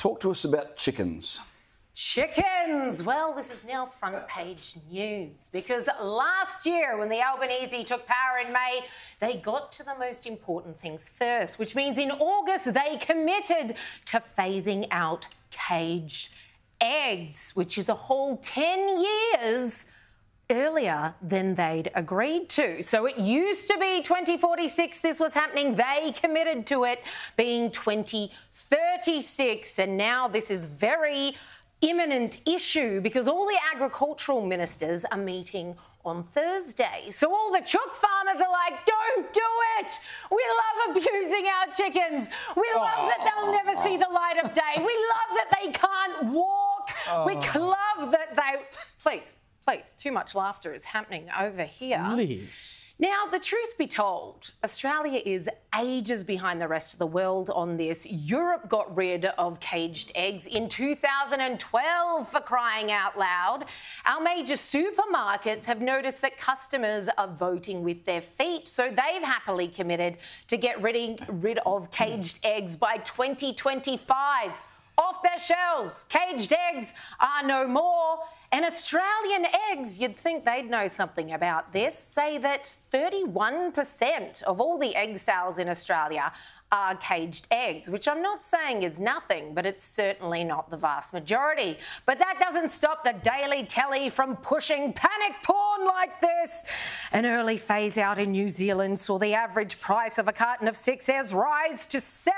Talk to us about chickens. Chickens! Well, this is now front page news because last year when the Albanese took power in May, they got to the most important things first, which means in August they committed to phasing out caged eggs, which is a whole 10 years earlier than they'd agreed to. So it used to be 2046 this was happening. They committed to it being 2036, and now this is very imminent issue because all the agricultural ministers are meeting on Thursday. So all the chook farmers are like, don't do it. We love abusing our chickens. We love that they'll never see the light of day. We love that they can't walk. We love that they... Please, too much laughter is happening over here. Liz. Now, the truth be told, Australia is ages behind the rest of the world on this. Europe got rid of caged eggs in 2012, for crying out loud. Our major supermarkets have noticed that customers are voting with their feet, so they've happily committed to get rid of caged eggs by 2025. Off their shelves. Caged eggs are no more. And Australian eggs, you'd think they'd know something about this, say that 31% of all the egg sales in Australia are caged eggs, which I'm not saying is nothing, but it's certainly not the vast majority. But that doesn't stop the Daily Telly from pushing panic porn like this. An early phase out in New Zealand saw the average price of a carton of 6 eggs rise to $7,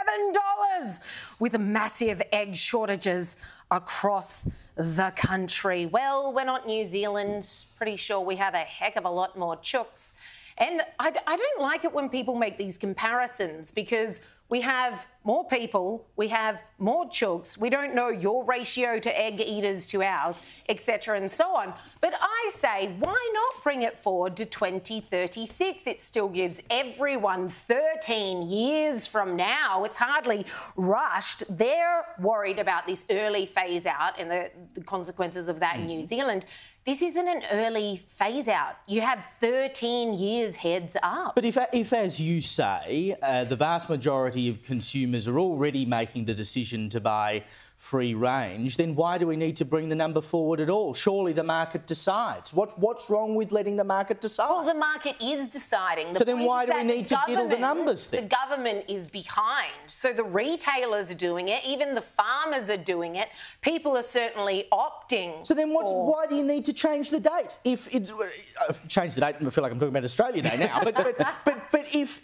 with massive egg shortages across the country. Well, we're not New Zealand. Pretty sure we have a heck of a lot more chooks. And I don't like it when people make these comparisons because we have more people, we have more chooks, we don't know your ratio to egg eaters to ours, etc. and so on. But I say, why not bring it forward to 2036? It still gives everyone 13 years from now. It's hardly rushed. They're worried about this early phase out and the consequences of that in New Zealand. This isn't an early phase out. You have 13 years heads up. But if as you say, the vast majority of consumers are already making the decision to buy free range, then why do we need to bring the number forward at all? Surely the market decides. What's wrong with letting the market decide? Well, the market is deciding. So then why do we need to diddle the numbers then? The government is behind. So the retailers are doing it. Even the farmers are doing it. People are certainly opting. So then why do you need to change the date? If it's change the date, I feel like I'm talking about Australia Day now. But if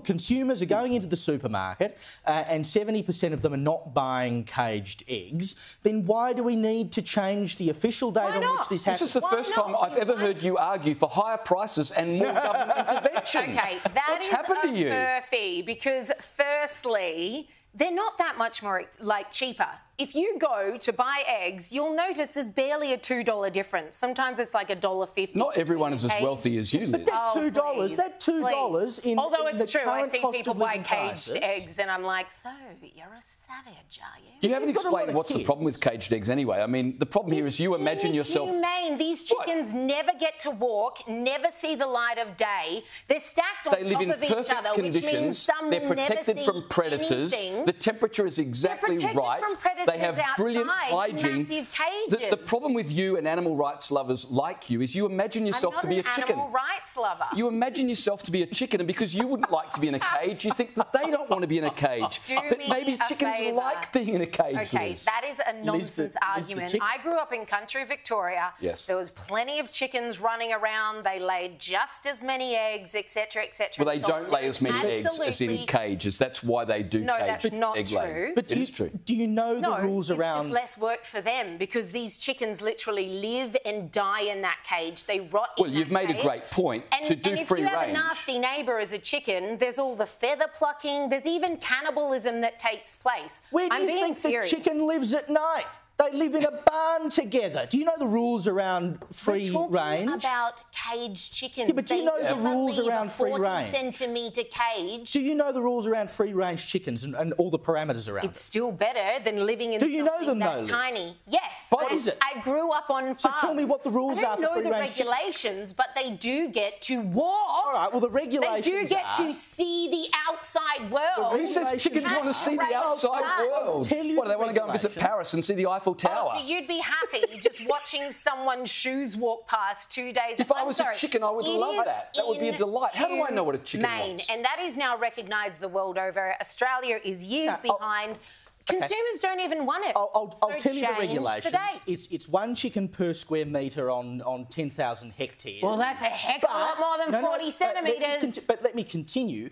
consumers are going into the supermarket and 70% of them are not buying caged eggs, then why do we need to change the official date on which this happens? This is the first time I've ever heard you argue for higher prices and more government intervention. Okay, that happened to you? Furphy, because firstly, they're not that much more cheaper. If you go to buy eggs, you'll notice there's barely a $2 difference. Sometimes it's like $1.50. Not everyone is as wealthy as you, Liz. But that $2, that $2 in Although it's the true, I current see cost people of buy living caged prices. eggs and I'm like, so you're a savage, are you? You haven't You've got a lot explained of what's the kids. problem with caged eggs anyway. I mean, the problem here is you imagine yourself... Inhumane. These chickens never get to walk, never see the light of day. They're stacked on They live top in of each perfect other, which means conditions. some They're will never protected see from predators. anything. The temperature is exactly They're protected right. from predators They have brilliant outside, hygiene. massive cages. The problem with you and animal rights lovers like you is you imagine yourself to be a chicken. I'm not an animal rights lover. You imagine yourself to be a chicken, and because you wouldn't like to be in a cage, you think that they don't want to be in a cage. But maybe chickens like being in a cage. Okay, Liz. that is a nonsense argument. I grew up in country Victoria. Yes. There was plenty of chickens running around. They laid just as many eggs, etc., etc. Well, they don't lay as many eggs as in cages. That's why they do No, cage that's not egg laying. true. But it is true. Do you know the rules it's around... just less work for them because these chickens literally live and die in that cage. They rot in Well, you've made a great point. To do free if you have range... a nasty neighbour as a chicken, there's all the feather plucking, there's even cannibalism that takes place. Where do you think the chicken lives at night? They live in a barn together. Do you know the rules around free We're range? talking about caged chickens. Yeah, but do you know the rules around free range? 40-centimetre cage. Do you know the rules around free-range chickens and all the parameters around It's still better than living in something that tiny. Yes. What is it? I grew up on farms. So tell me what the rules are for free-range chickens. I don't know the regulations, but they do get to walk. All right, well, the regulations They do get to see the outside world. Who says chickens want to see the outside world? Tell you What, do they want to go and visit Paris and see the Eiffel Tower? Oh, so you'd be happy just watching someone's shoes walk past 2 days. If I was a chicken, I would love that. That would be a delight. How do I know what a chicken wants? And that is now recognised the world over. Australia is years behind. Consumers don't even want it. I'll tell you the regulations. The it's 1 chicken per square metre on 10,000 hectares. Well, that's a heck of a lot more than 40 centimetres. But let me continue.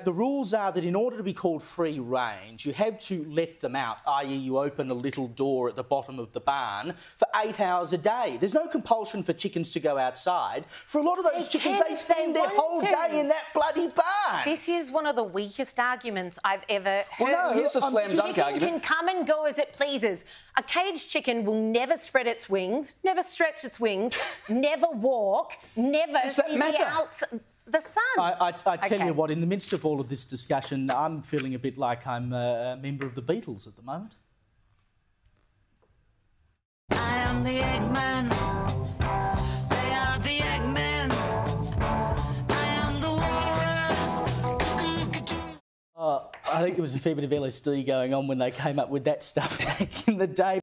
The rules are that in order to be called free range, you have to let them out, i.e. you open a little door at the bottom of the barn for 8 hours a day. There's no compulsion for chickens to go outside. For a lot of those chickens, they spend their whole day in that bloody barn. This is one of the weakest arguments I've ever heard. Well, no, here's a slam dunk argument. Can come and go as it pleases. A caged chicken will never spread its wings, never stretch its wings, never walk, never see the sun. I tell you what, in the midst of all of this discussion, I'm feeling a bit like I'm a member of the Beatles at the moment. I am the Eggman. They are the Eggmen. I am the walrus. I think there was a fair bit of LSD going on when they came up with that stuff back in the day.